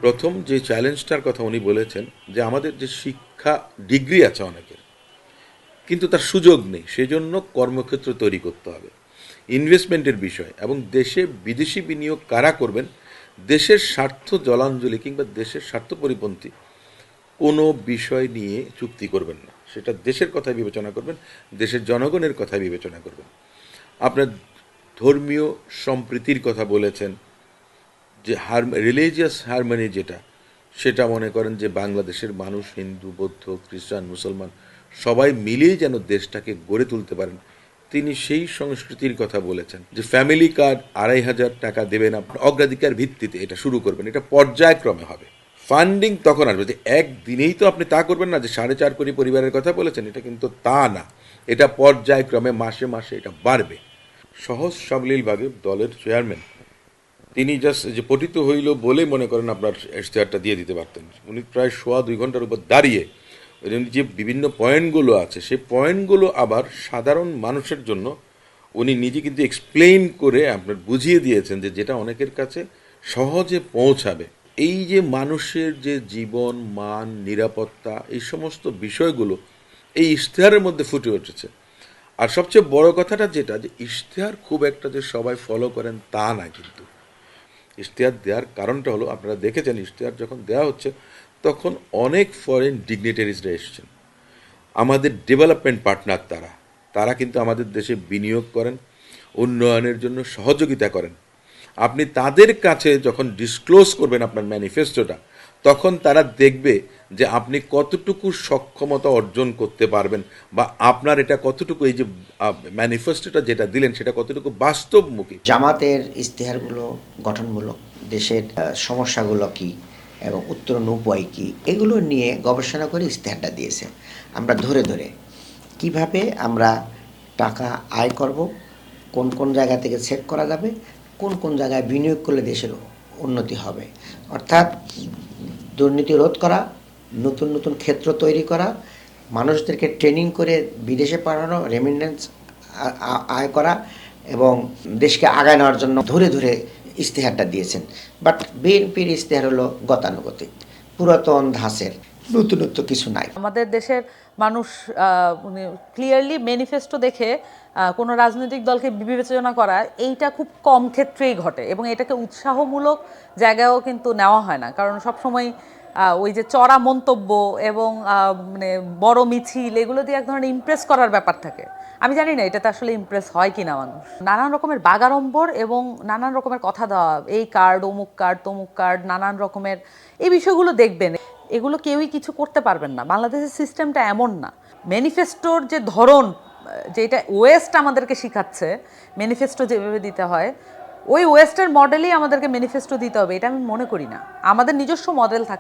প্রথম যে চ্যালেঞ্জটার কথা উনি বলেছেন যে আমাদের যে শিক্ষা ডিগ্রি আছে অনেকের, কিন্তু তার সুযোগ নেই, সেজন্য কর্মক্ষেত্র তৈরি করতে হবে। ইনভেস্টমেন্টের বিষয় এবং দেশে বিদেশি বিনিয়োগ কারা করবেন, দেশের স্বার্থ জলাঞ্জলি কিংবা দেশের স্বার্থ পরিপন্থী কোনো বিষয় নিয়ে চুক্তি করবেন না। সেটা দেশের কথাই বিবেচনা করবেন, দেশের জনগণের কথাই বিবেচনা করবেন। আপনার ধর্মীয় সম্প্রীতির কথা বলেছেন, যে রিলিজিয়াস হারমোনি যেটা, সেটা মনে করেন যে বাংলাদেশের মানুষ হিন্দু, বৌদ্ধ, খ্রিস্টান, মুসলমান সবাই মিলেই যেন দেশটাকে গড়ে তুলতে পারেন, তিনি সেই সংস্কৃতির কথা বলেছেন। যে ফ্যামিলি কার্ড 2,500 টাকা দেবেন, আপনার অগ্রাধিকার ভিত্তিতে এটা শুরু করবেন, এটা পর্যায়ক্রমে হবে। ফান্ডিং তখন আসবে, যে একদিনেই তো আপনি তা করবেন না যে 4.5 কোটি পরিবারের কথা বলেছেন, এটা কিন্তু তা না। এটা পর্যায়ক্রমে মাসে মাসে এটা বাড়বে। সহজ সাবলীলভাবে দলের চেয়ারম্যান তিনি জাস্ট যে পতিত হইল বলে মনে করেন আপনার ইশতেহারটা দিয়ে দিতে পারতেন। উনি প্রায় 1.5-2 ঘন্টার উপর দাঁড়িয়ে উনি যে বিভিন্ন পয়েন্টগুলো আছে সেই পয়েন্টগুলো আবার সাধারণ মানুষের জন্য উনি নিজে কিন্তু এক্সপ্লেইন করে আপনার বুঝিয়ে দিয়েছেন, যে যেটা অনেকের কাছে সহজে পৌঁছাবে। এই যে মানুষের যে জীবন মান, নিরাপত্তা, এই সমস্ত বিষয়গুলো এই ইশতেহারের মধ্যে ফুটে উঠেছে। আর সবচেয়ে বড় কথাটা যেটা, যে ইশতেহার খুব একটা যে সবাই ফলো করেন তা না, কিন্তু ইশতেহার দেওয়ার কারণটা হলো, আপনারা দেখেছেন ইশতেহার যখন দেওয়া হচ্ছে তখন অনেক ফরেন ডিগনিটারিজরা এসেছেন, আমাদের ডেভেলপমেন্ট পার্টনার। তারা তারা কিন্তু আমাদের দেশে বিনিয়োগ করেন, উন্নয়নের জন্য সহযোগিতা করেন। আপনি তাদের কাছে যখন ডিসক্লোজ করবেন আপনার ম্যানিফেস্টোটা, তখন তারা দেখবে যে আপনি কতটুকু সক্ষমতা অর্জন করতে পারবেন, বা আপনার এটা কতটুকু, এই যে ম্যানিফেস্টোটা যেটা দিলেন সেটা কতটুকু বাস্তবমুখী। জামাতের ইশতেহারগুলো গঠনমূলক, দেশের সমস্যাগুলো কি এবং উত্তরণ উপায় কী, এগুলো নিয়ে গবেষণা করে ইশতেহারটা দিয়েছে। আমরা ধরে ধরে কিভাবে আমরা টাকা আয় করব, কোন কোন জায়গা থেকে সেট করা যাবে, কোন কোন জায়গায় বিনিয়োগ করলে দেশের উন্নতি হবে, অর্থাৎ দুর্নীতি রোধ করা, নতুন নতুন ক্ষেত্র তৈরি করা, মানুষদেরকে ট্রেনিং করে বিদেশে পাঠানো, রেমিটেন্স আয় করা এবং দেশকে আগায় নেওয়ার জন্য ধরে ধরে ইশতেহারটা দিয়েছেন। বাট বিএনপির ইশতেহার হলো গতানুগতিক, পুরাতন ধাঁচের, নতুনত্ব কিছু নাই। আমাদের দেশের মানুষ ক্লিয়ারলি ম্যানিফেস্টো দেখে কোনো রাজনৈতিক দলকে বিবেচনা করা, এইটা খুব কম ক্ষেত্রেই ঘটে এবং এটাকে উৎসাহমূলক জায়গায়ও কিন্তু নেওয়া হয় না। কারণ সবসময় ওই যে চড়া মন্তব্য এবং মানে বড় মিছিল, এগুলো দিয়ে এক ধরনের ইমপ্রেস করার ব্যাপার থাকে। আমি জানি না এটাতে আসলে ইমপ্রেস হয় কিনা মানুষ। নানান রকমের বাগাড়ম্বর এবং নানান রকমের কথা দেওয়া, এই কার্ড, অমুক কার্ড, তমুক কার্ড, নানান রকমের এই বিষয়গুলো দেখবেন, এগুলো কেউই কিছু করতে পারবেন না। বাংলাদেশের সিস্টেমটা এমন না। ম্যানিফেস্টোর যে ধরন, যেটা ওয়েস্ট আমাদেরকে শিখাচ্ছে ম্যানিফেস্টো যেভাবে দিতে হয়, ওই ওয়েস্টের মডেলেই আমাদেরকে ম্যানিফেস্টো দিতে হবে, এটা আমি মনে করি না। আমাদের নিজস্ব মডেল থাকতে